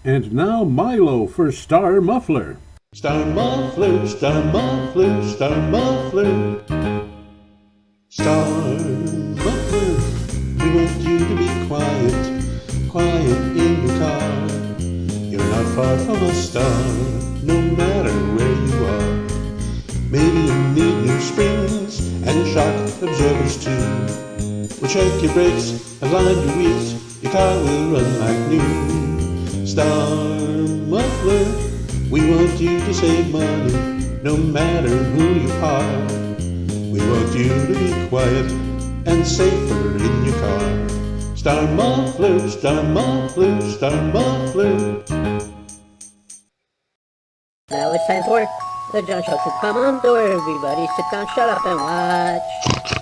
And now Milo for Star Muffler. Star Muffler, Star Muffler, Star Muffler. Star Muffler, we want you to be quiet, quiet in your car. You're not far from a star, no matter where you are. Maybe you need new springs and shock absorbers too. We'll check your brakes, align your wheels, your car will run like new. Star Muffler, we want you to save money, no matter who you are. We want you to be quiet and safer in your car. Star Muffler, Star Muffler, Star Muffler. Now it's time for the John Show. Come on, door, everybody, sit down, shut up, and watch.